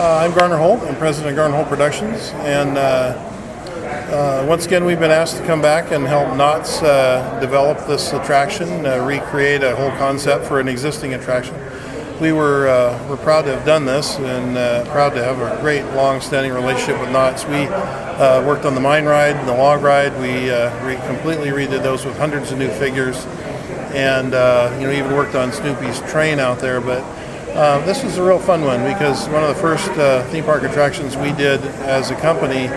I'm Garner Holt. I'm president of Garner Holt Productions, and once again we've been asked to come back and help Knott's develop this attraction, recreate a whole concept for an existing attraction. We're proud to have done this, and proud to have a great long-standing relationship with Knott's. We worked on the mine ride and the log ride. We completely redid those with hundreds of new figures, and even worked on Snoopy's train out there. But this was a real fun one because one of the first theme park attractions we did as a company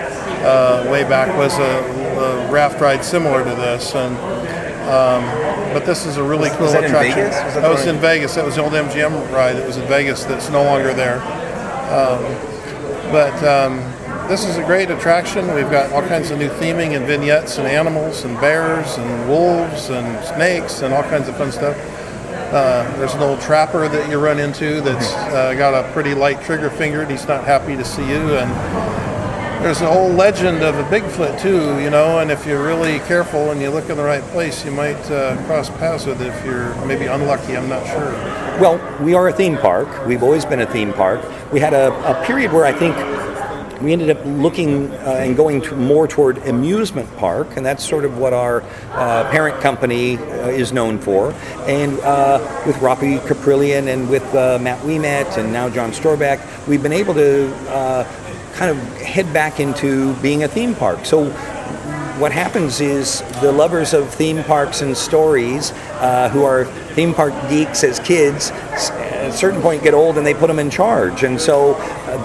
way back was a raft ride similar to this, and but this is a really cool attraction. Was that in Vegas? That was in Vegas. That was the old MGM ride that was in Vegas that's no longer there. This is a great attraction. We've got all kinds of new theming and vignettes and animals and bears and wolves and snakes and all kinds of fun stuff. There's an old trapper that you run into that's got a pretty light trigger finger, and he's not happy to see you. And there's a whole legend of a Bigfoot too, and if you're really careful and you look in the right place, you might cross paths with it if you're maybe unlucky. I'm not sure. Well, we are a theme park. We've always been a theme park. We had a period where I think we ended up looking and going more toward amusement park, and that's sort of what our parent company is known for. And with Rafi Caprillion and with Matt Ouimet and now John Storbeck, we've been able to kind of head back into being a theme park. So what happens is the lovers of theme parks and stories who are theme park geeks as kids at a certain point get old and they put them in charge. And so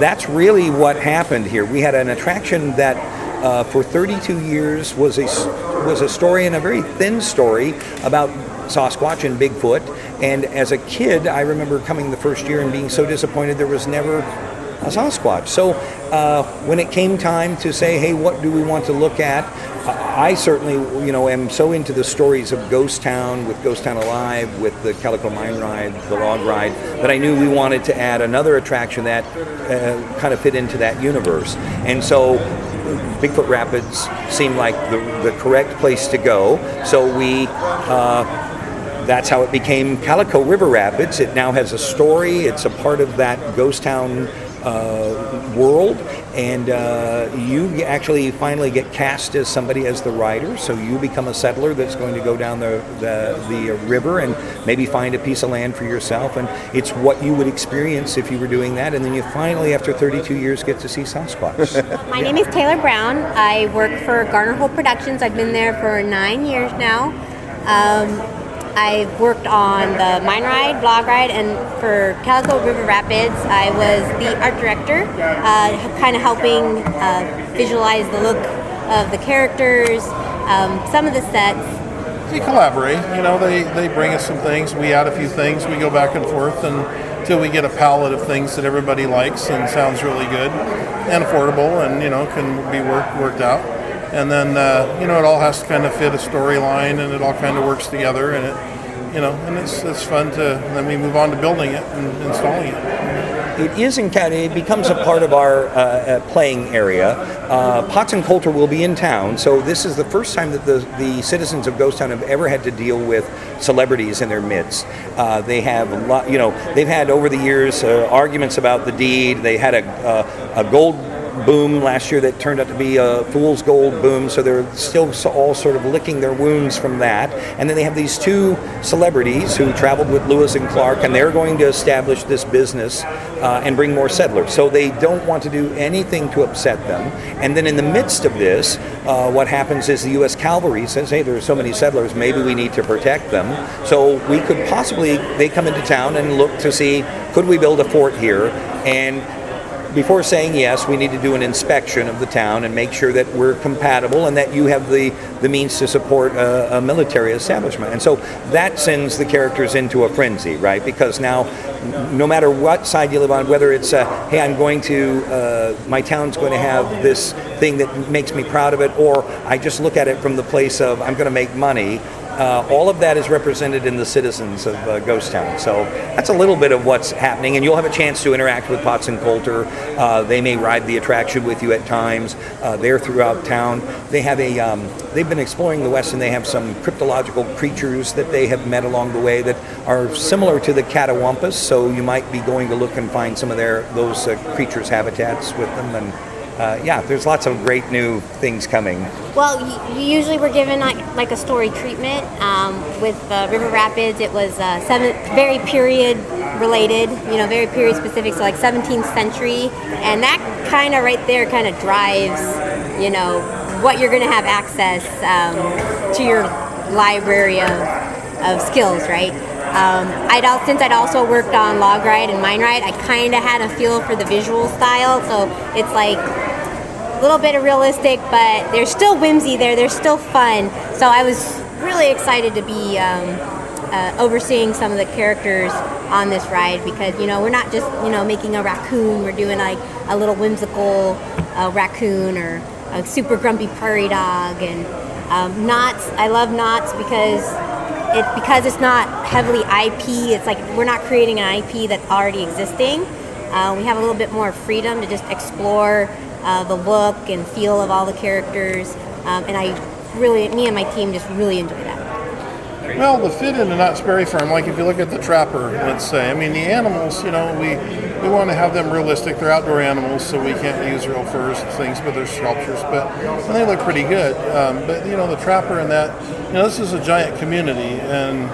that's really what happened here. We had an attraction that for 32 years was a story, and a very thin story, about Sasquatch and Bigfoot. And as a kid, I remember coming the first year and being so disappointed there was never a Sasquatch. So when it came time to say, hey, what do we want to look at? I certainly, am so into the stories of Ghost Town, with Ghost Town Alive, with the Calico Mine Ride, the log ride, that I knew we wanted to add another attraction that kind of fit into that universe. And so Bigfoot Rapids seemed like the correct place to go. So that's how it became Calico River Rapids. It now has a story. It's a part of that Ghost Town world, and you actually finally get cast as somebody as the rider, so you become a settler that's going to go down the river and maybe find a piece of land for yourself, and it's what you would experience if you were doing that. And then you finally, after 32 years, get to see Sasquatch. My name is Tayler Brown. I work for Garner Holt Productions. I've been there for 9 years now. I've worked on the mine ride, vlog ride, and for Calico River Rapids, I was the art director, kind of helping visualize the look of the characters, some of the sets. We collaborate. They bring us some things. We add a few things. We go back and forth until we get a palette of things that everybody likes and sounds really good and affordable, and can be worked out. And then, it all has to kind of fit a storyline, and it all kind of works together, and and it's fun then we move on to building it and installing it. It becomes a part of our playing area. Potts and Coulter will be in town, so this is the first time that the citizens of Ghost Town have ever had to deal with celebrities in their midst. They have they've had over the years arguments about the deed. They had a gold boom last year that turned out to be a fool's gold boom, so they're still all sort of licking their wounds from that. And then they have these two celebrities who traveled with Lewis and Clark, and they're going to establish this business and bring more settlers. So they don't want to do anything to upset them. And then in the midst of this, what happens is the U.S. Cavalry says, hey, there are so many settlers, maybe we need to protect them. So we could they come into town and look to see, could we build a fort here? And before saying yes, we need to do an inspection of the town and make sure that we're compatible and that you have the means to support a military establishment. And so that sends the characters into a frenzy, right? Because now, no matter what side you live on, whether it's, hey, I'm going to, my town's going to have this thing that makes me proud of it, or I just look at it from the place of, I'm going to make money, all of that is represented in the citizens of Ghost Town. So that's a little bit of what's happening, and you'll have a chance to interact with Potts and Coulter. They may ride the attraction with you at times. They're throughout town. They have they've been exploring the West, and they have some cryptological creatures that they have met along the way that are similar to the catawampus. So you might be going to look and find some of those creatures' habitats with them, and there's lots of great new things coming. Well, usually we're given like a story treatment. With River Rapids, it was very period related, very period specific, so like 17th century, and that kind of right there kind of drives, what you're going to have access to your library of skills, right? Since I'd also worked on log ride and mine ride, I kind of had a feel for the visual style, so it's like a little bit of realistic, but there's still whimsy there, there's still fun. So I was really excited to be overseeing some of the characters on this ride, because we're not just making a raccoon, we're doing like a little whimsical raccoon or a super grumpy prairie dog. And Knotts, I love Knotts because it's not heavily IP. It's like we're not creating an IP that's already existing. We have a little bit more freedom to just explore the look and feel of all the characters, and me and my team just really enjoy that. Well, the fit into Knott's Berry Farm, like if you look at the trapper, let's say, I mean, the animals, we want to have them realistic. They're outdoor animals, so we can't use real furs and things, but they're sculptures, and they look pretty good. But the trapper and that, this is a giant community, and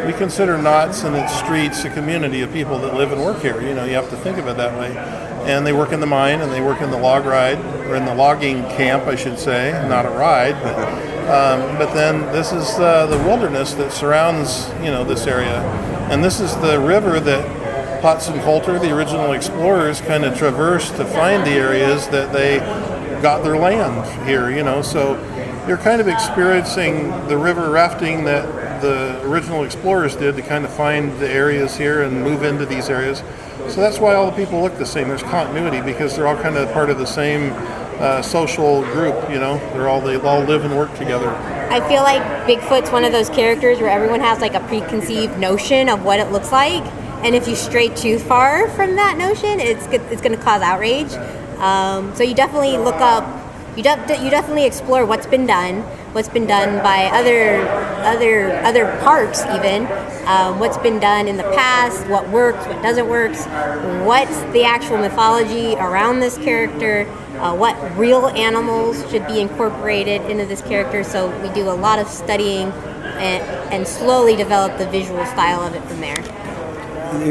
we consider Knott's and its streets a community of people that live and work here. You have to think of it that way. And they work in the mine, and they work in the log ride, or in the logging camp, I should say, not a ride, but then this is the wilderness that surrounds, this area. And this is the river that Potts and Coulter, the original explorers, kind of traversed to find the areas that they got their land here, So you're kind of experiencing the river rafting that the original explorers did to kind of find the areas here and move into these areas. So that's why all the people look the same. There's continuity because they're all kind of part of the same social group, they all live and work together. I feel like Bigfoot's one of those characters where everyone has like a preconceived notion of what it looks like, and if you stray too far from that notion, it's going to cause outrage. So you definitely look up, you definitely explore what's been done by other parks, even what's been done in the past, what works, what doesn't work, what's the actual mythology around this character, what real animals should be incorporated into this character. So we do a lot of studying and slowly develop the visual style of it from there.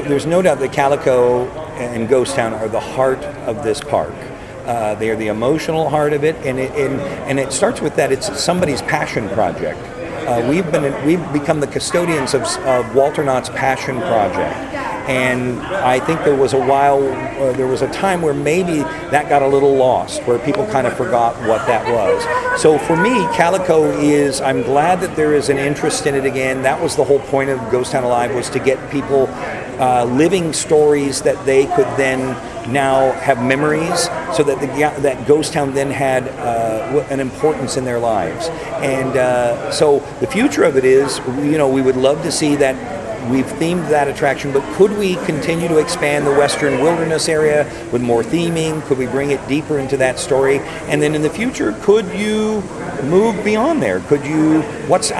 There's no doubt that Calico and Ghost Town are the heart of this park. They are the emotional heart of it, and it starts with that. It's somebody's passion project. We've become the custodians of Walter Knott's passion project, and I think there was a time where maybe that got a little lost, where people kind of forgot what that was. So for me, Calico is, I'm glad that there is an interest in it again. That was the whole point of Ghost Town Alive, was to get people living stories that they could then now have memories, so that that Ghost Town then had an importance in their lives. And so the future of it is, we would love to see that we've themed that attraction, but could we continue to expand the Western Wilderness area with more theming? Could we bring it deeper into that story? And then in the future, could you move beyond there? Could you, what's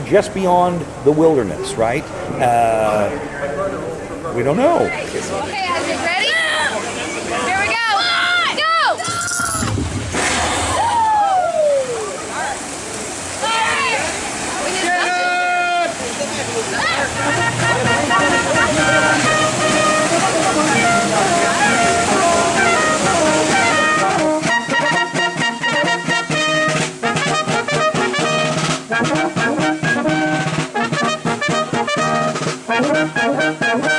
just beyond the wilderness, right? We don't know. Okay, guys, you ready? Here we go. Go!